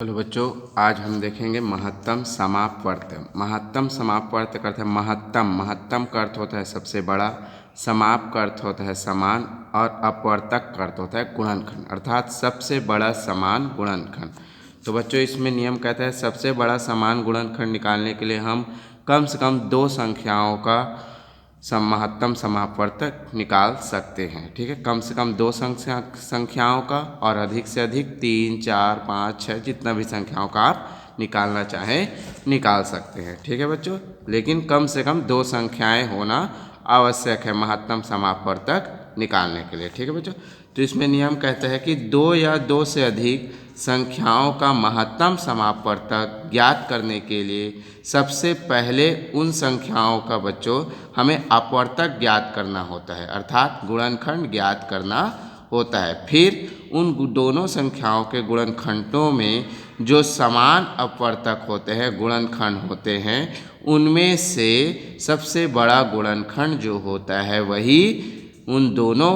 Hello बच्चों, आज हम देखेंगे महत्तम समापवर्त। महत्तम समापवर्त का अर्थ है महत्तम। महत्तम का अर्थ होता है सबसे बड़ा, समाप का अर्थ होता है समान, और अपवर्तक का अर्थ होता है गुणनखंड, अर्थात सबसे बड़ा समान गुणनखंड। तो बच्चों इसमें नियम कहता है सबसे बड़ा समान गुणनखंड निकालने के लिए हम कम से कम दो संख्याओं का महत्तम समापवर्तक निकाल सकते हैं। ठीक है, कम से कम दो संख्याओं का, और अधिक से अधिक 3, 4, 5, 6 जितना भी संख्याओं का आप निकालना चाहें निकाल सकते हैं। ठीक है बच्चों, लेकिन कम से कम दो संख्याएं होना आवश्यक है महत्तम समापवर्तक निकालने के लिए। ठीक है बच्चों, तो इसमें नियम कहता है कि दो या दो से अधिक संख्याओं का महत्तम समापवर्तक ज्ञात करने के लिए सबसे पहले उन संख्याओं का बच्चों हमें अपवर्तक ज्ञात करना होता है, अर्थात गुणनखंड ज्ञात करना होता है। फिर उन दोनों संख्याओं के गुणनखंडों में जो समान अपवर्तक होते हैं, गुणनखंड होते हैं, उनमें से सबसे बड़ा गुणनखंड जो होता है वही उन दोनों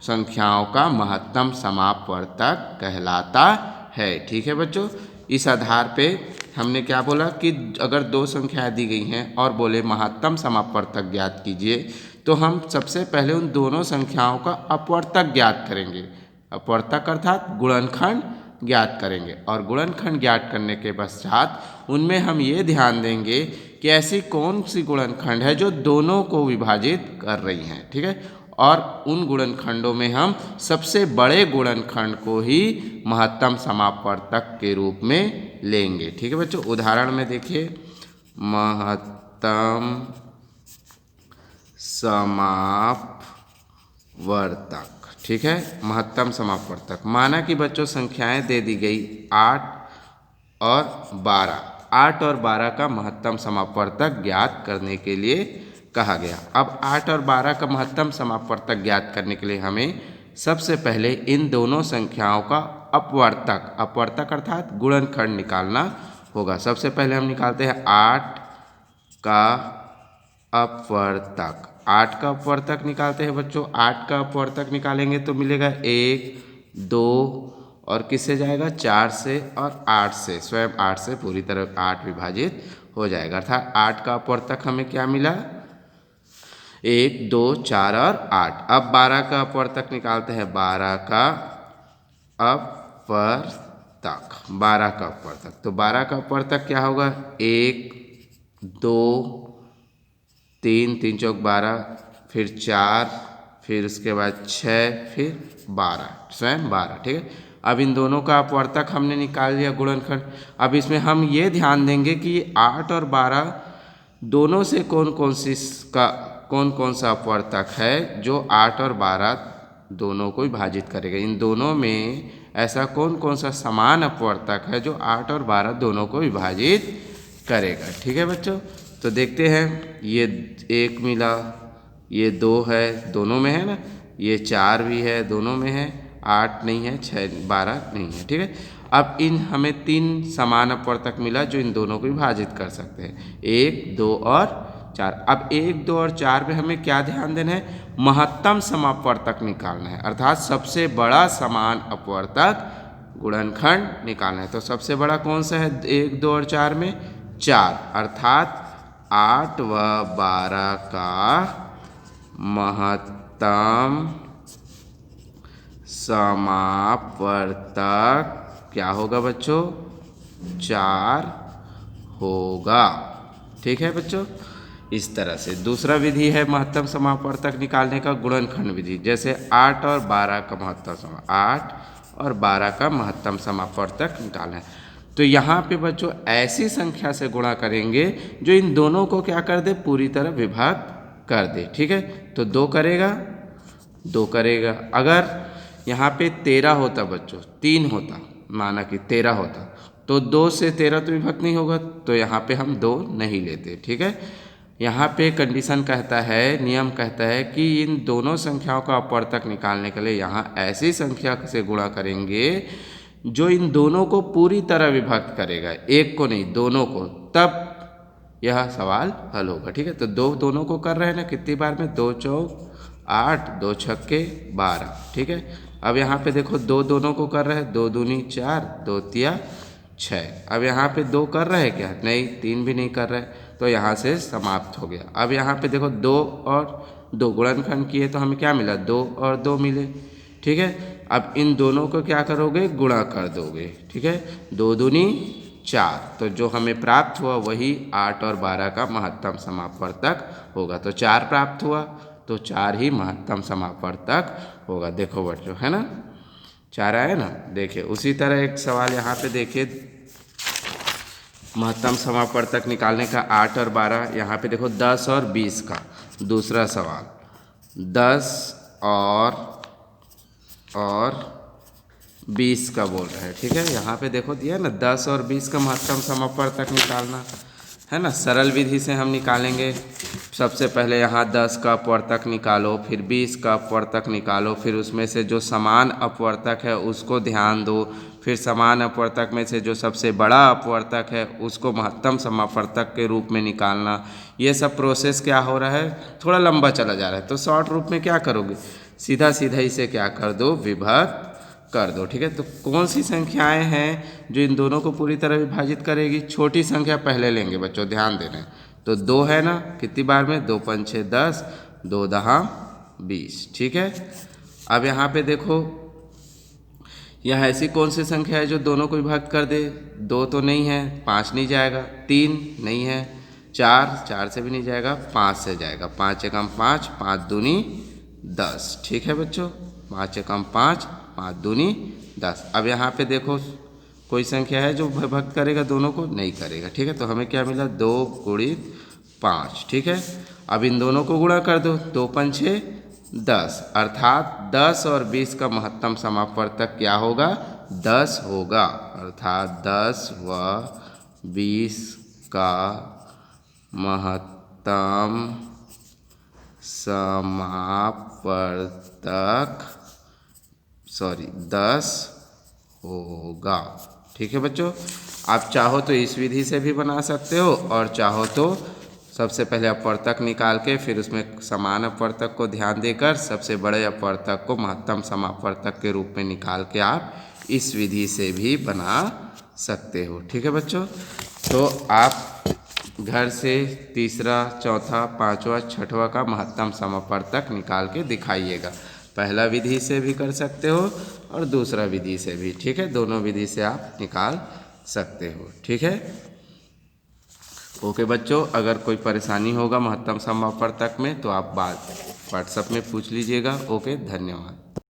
संख्याओं का महत्तम समापवर्तक कहलाता है। ठीक है बच्चों, इस आधार पे हमने क्या बोला कि अगर दो संख्याएं दी गई हैं और बोले महत्तम समापवर्तक ज्ञात कीजिए, तो हम सबसे पहले उन दोनों संख्याओं का अपवर्तक ज्ञात करेंगे। अपवर्तक अर्थात गुणनखंड ज्ञात करेंगे, और गुणनखंड ज्ञात करने के पश्चात उनमें हम ये ध्यान देंगे कि ऐसी कौन सी गुणनखंड है जो दोनों को विभाजित कर रही हैं। ठीक है, और उन गुणनखंडों में हम सबसे बड़े गुणनखंड को ही महत्तम समापवर्तक के रूप में लेंगे। ठीक है बच्चों, उदाहरण में देखिए, महत्तम समापवर्तक। ठीक है, महत्तम समापवर्तक माना कि बच्चों संख्याएं दे दी गई 8 और 12। 8 और 12 का महत्तम समापवर्तक ज्ञात करने के लिए कहा गया। अब 8 और 12 का महत्तम समापवर्तक ज्ञात करने के लिए हमें सबसे पहले इन दोनों संख्याओं का अपवर्तक, अपवर्तक अर्थात गुणनखंड निकालना होगा। सबसे पहले हम निकालते हैं 8 का अपवर्तक। 8 का अपवर्तक निकालते हैं बच्चों। 8 का अपवर्तक निकालेंगे तो मिलेगा 1, 2 और किससे जाएगा 4 से और 8 से, स्वयं 8 से पूरी तरह 8 विभाजित हो जाएगा, अर्थात 8 का अपवर्तक हमें क्या मिला 1, 2, 4 और 8। अब 12 का अपवर्तक निकालते हैं। 12 का अपवर्तक, 12 का अपवर्तक, तो 12 का अपवर्तक क्या होगा 1, 2, 3, 3 चौक 12, फिर 4, फिर उसके बाद 6, फिर 12, स्वयं 12। ठीक है, अब इन दोनों का अपवर्तक हमने निकाल लिया गुणनखंड। अब इसमें हम ये ध्यान देंगे कि 8 और 12 दोनों से कौन कौन सा अपवर्तक है जो 8 और 12 दोनों को विभाजित करेगा। इन दोनों में ऐसा कौन कौन सा समान अपवर्तक है जो 8 और 12 दोनों को विभाजित करेगा। ठीक है बच्चों, तो देखते हैं, ये 1 मिला, ये 2 है, दोनों में है ना, ये 4 भी है, दोनों में है, 8 नहीं है, 6, 12 नहीं है। ठीक है, अब इन हमें 3 समान अपवर्तक मिला जो इन दोनों को विभाजित कर सकते हैं, 1, 2 और 4। अब 1, 2 और 4 में हमें क्या ध्यान देना है, महत्तम समापवर्तक निकालना है, अर्थात सबसे बड़ा समान अपवर्तक गुणनखंड निकालना है। तो सबसे बड़ा कौन सा है 1, 2 और 4 में 4, अर्थात 8 व 12 का महत्तम समापवर्तक क्या होगा बच्चों 4 होगा। ठीक है बच्चों, इस तरह से दूसरा विधि है महत्तम समापवर्तक निकालने का गुणनखंड विधि। जैसे 8 और 12 का महत्तम 8 और 12 का महत्तम समापवर्तक निकालना है, तो यहाँ पे बच्चों ऐसी संख्या से गुणा करेंगे जो इन दोनों को क्या कर दे, पूरी तरह विभक्त कर दे। ठीक है, तो 2 करेगा, 2 करेगा। अगर यहाँ पे 13 होता बच्चों, 3 होता, माना कि 13 होता, तो 2 से 13 तो विभक्त नहीं होगा, तो यहाँ पे हम 2 नहीं लेते। ठीक है, यहाँ पे कंडीशन कहता है, नियम कहता है कि इन दोनों संख्याओं का अपवर्तक निकालने के लिए यहाँ ऐसी संख्या से गुणा करेंगे जो इन दोनों को पूरी तरह विभक्त करेगा, एक को नहीं दोनों को, तब यह सवाल हल होगा। ठीक है, तो 2 दोनों को कर रहे हैं ना, कितनी बार में 2 चौक 8, 2 छक्के 12। ठीक है, अब यहाँ पे देखो 2 दोनों को कर रहे हैं, 2 दूनी 4, 2 तिया 6। अब यहाँ पे 2 कर रहे हैं क्या? नहीं, 3 भी नहीं कर रहे, तो यहाँ से समाप्त हो गया। अब यहाँ पे देखो 2 और 2 गुणनखंड किए तो हमें क्या मिला? 2 और 2 मिले। ठीक है, अब इन दोनों को क्या करोगे? गुणा कर दोगे। ठीक है, 2 दूनी 4, तो जो हमें प्राप्त हुआ वही 8 और 12 का महत्तम समापवर्तक होगा। तो 4 प्राप्त हुआ, तो 4 ही महत्तम समापवर्तक होगा। देखो बच्चों, है ना, 4 आया ना। देखिए उसी तरह एक सवाल यहाँ पे देखिए, महत्तम समापवर्तक निकालने का 8 और 12। यहाँ पे देखो 10 और 20 का दूसरा सवाल, 10 और 20 का बोल रहे हैं। ठीक है, यहाँ पे देखो दिया ना 10 और 20 का महत्तम समापवर्तक निकालना है ना। सरल विधि से हम निकालेंगे। सबसे पहले यहाँ 10 का अपवर्तक निकालो, फिर 20 का अपवर्तक निकालो, फिर उसमें से जो समान अपवर्तक है उसको ध्यान दो, फिर समान अपवर्तक में से जो सबसे बड़ा अपवर्तक है उसको महत्तम समापवर्तक के रूप में निकालना। ये सब प्रोसेस क्या हो रहा है, थोड़ा लंबा चला जा रहा है। तो शॉर्ट रूप में क्या करोगे, सीधा सीधा इसे क्या कर दो, विभक्त कर दो। ठीक है, तो कौन सी संख्याएं हैं जो इन दोनों को पूरी तरह विभाजित करेगी? छोटी संख्या पहले लेंगे बच्चों, ध्यान देना। तो 2 है ना, कितनी बार में? 2 पंच 6 10, 2 दहा 20। ठीक है, अब यहाँ पे देखो, यह ऐसी कौन सी संख्या है जो दोनों को विभक्त कर दे? 2 तो नहीं है, 5 नहीं जाएगा, 3 नहीं है, 4 से भी नहीं जाएगा, 5 से जाएगा। 5 एकम 5, 5 दूनी 10। ठीक है बच्चों, 5 एकम 5, 5 दूनी 10। अब यहाँ पे देखो कोई संख्या है जो विभक्त करेगा दोनों को? नहीं करेगा। ठीक है, तो हमें क्या मिला? 2 गुणित 5। ठीक है, अब इन दोनों को गुणा कर दो, 2 पंचे 10, अर्थात 10 और 20 का महत्तम समापवर्तक क्या होगा? 10 होगा। अर्थात 10 व 20 का महत्तम समापवर्तक 10 होगा। ठीक है बच्चों, आप चाहो तो इस विधि से भी बना सकते हो, और चाहो तो सबसे पहले अपवर्तक निकाल के फिर उसमें समान अपवर्तक को ध्यान देकर सबसे बड़े अपवर्तक को महत्तम समापवर्तक के रूप में निकाल के आप इस विधि से भी बना सकते हो। ठीक है बच्चों, तो आप घर से तीसरा, चौथा, पांचवा, छठवां का महत्तम समापवर्तक निकाल के दिखाइएगा। पहला विधि से भी कर सकते हो और दूसरा विधि से भी। ठीक है, दोनों विधि से आप निकाल सकते हो। ठीक है, ओके बच्चों, अगर कोई परेशानी होगा महत्तम समापवर्तक में तो आप बात व्हाट्सएप में पूछ लीजिएगा। ओके, धन्यवाद।